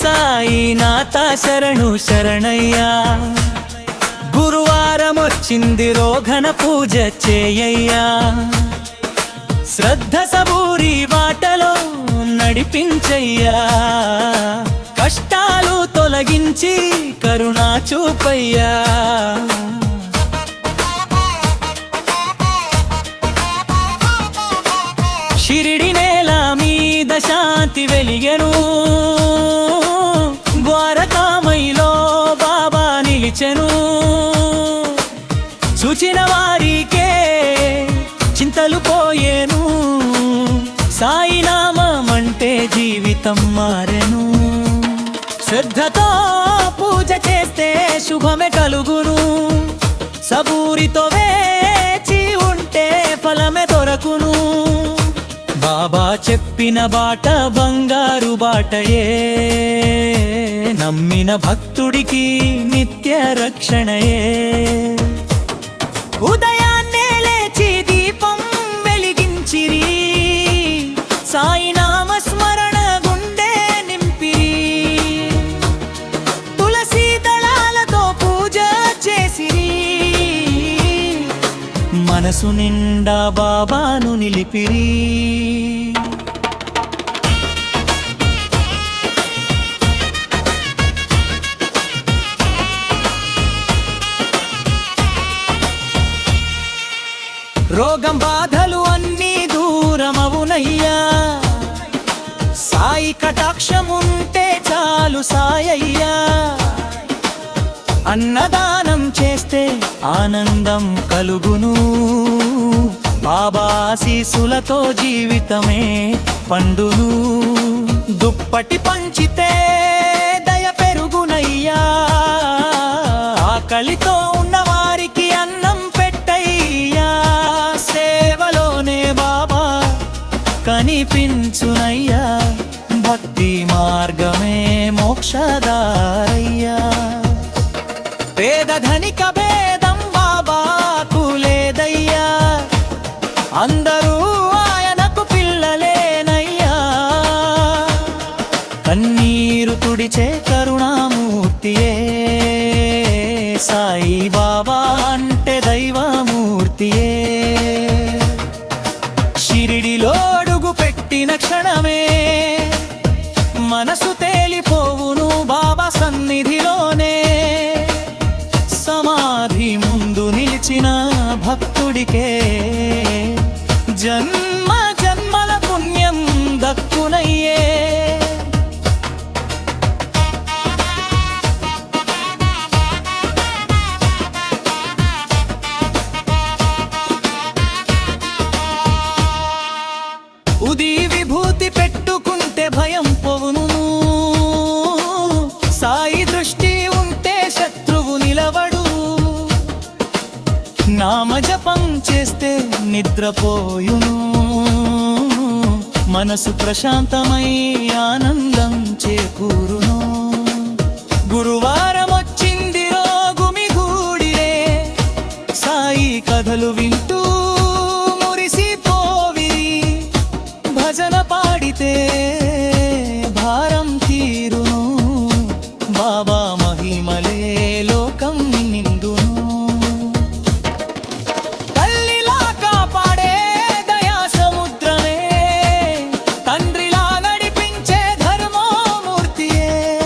సాయినాథ శరణు శరణయ్యా. గురువారం వచ్చింది రోగన పూజ చేయయ్యా. శ్రద్ధ సబూరి బాటలో నడిపించయ్యా. కష్టాలు తొలగించి కరుణా చూపయ్యా. షిరిడి నేల మీద శాంతి వెలిగెను. ద్వారకామయిలో బాబా నిలిచెను. చూచిన వారికే చింతలు పోయేను. సాయి నామమంటే జీవితం మారెను. శ్రద్ధతో పూజ చేస్తే శుభమే కలుగును. సబూరితో వేచి ఉంటే ఫలమే దొరకును. బాబా చెప్పిన బాట బంగారు బాటయే. నమ్మిన భక్తుడికి నిత్య రక్షణయే. ఉదయాన్నే లేచి దీపం వెలిగించిరి. సాయి నామ స్మరణ గుండె నింపిరి. తులసి దళాలతో పూజ చేసిరి. మనసు నిండా బాబాను నిలిపిరి. రోగం బాధలు అన్నీ దూరమవునయ్యా. సాయి కటాక్షముంటే చాలు సాయయ్యా. అన్నదానం చేస్తే ఆనందం కలుగును. బాబా ఆశీస్సులతో జీవితమే పండును. దుప్పటి పంచితే దయ పెరుగునయ్యా. ఆకలితో ఉన్నవారికి అన్నం పెట్టయ్యా. సేవలోనే బాబా కనిపించునయ్యా. భక్తి మార్గమే మోక్షదారయ్యా. పేద ధనిక భేదం బాబాకు లేదయ్యా. అందరూ ఆయనకు పిల్లలేనయ్యా. కన్నీరు తుడిచే కరుణామూర్తియే. సాయి బాబా అంటే దైవమూర్తియే. షిరిడిలో అడుగు పెట్టిన క్షణమే మనసు తేలిపోవును బాబా సన్నిధిలోనే. సమాధి ముందు నిలిచిన భక్తుడికే జన్మ జన్మల పుణ్యం దక్కునయ్యే. ఉది విభూతి పెట్టుకుంటే భయం పోవును. సాయి దృష్టి ఉంటే శత్రువు నిలవడు. నామజపం చేస్తే నిద్రపోయును. మనసు ప్రశాంతమై ఆనందం చేకూరును. గురువారం వచ్చింది గుమిగూడిరే. సాయి కథలు వింటూ మురిసిపోవిరి. భజన పాడితే భారం తీరును. బాబా మహిమలే లోకం నిండును. తల్లిలా కాపాడే దయా సముద్రమే. తండ్రిలా నడిపించే ధర్మమూర్తియే.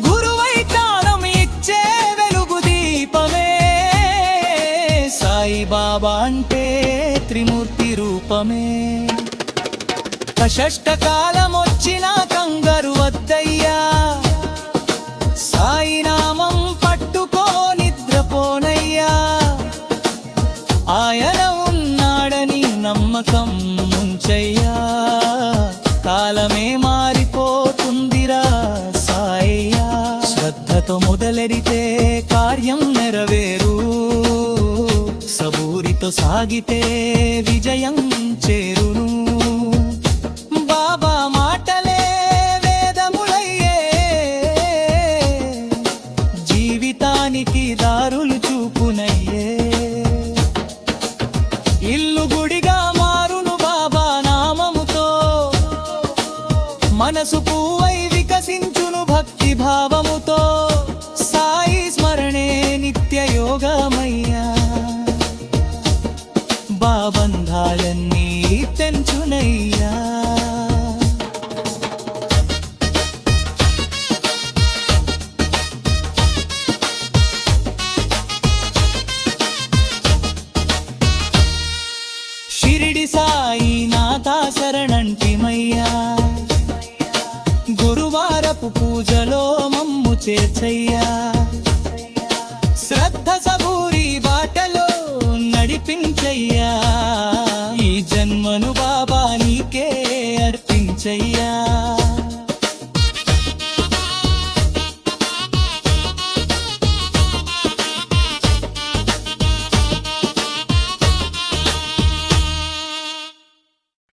గురువై జ్ఞానం ఇచ్చే వెలుగు దీపమే. సాయి బాబా అంటే త్రిమూర్తి రూపమే. కష్టకాలం వచ్చినా కంగారు వద్దయ్యా. సాయి నామం పట్టుకో నిద్రపోనయ్యా. ఆయన ఉన్నాడని నమ్మకం ఉంచయ్యా. కాలమే మారిపోతుందిరా సాయ్యా. శ్రద్ధతో మొదలెడితే కార్యం నెరవేరు. సబూరితో సాగితే విజయం చేరును. బాబా మాటలే వేదములయ్యే. జీవితానికి దారులు చూపునయ్యే. ఇల్లు గుడిగా మారును బాబా నామముతో. మనసు పువ్వై భావముతో సాయి స్మరణే నిత్య యోగమయ్యా బాబంధాలన్నీ తెంచునయ్యా షిరిడి సాయి నాథ శరణంటిమయ్యా గురువారపు పూజలో మమ్ము చేర్చయ్యా శ్రద్ధ సబూరి బాటలో నడిపించయ్యా ఈ జన్మను బాబా నీకే అర్పించయ్యా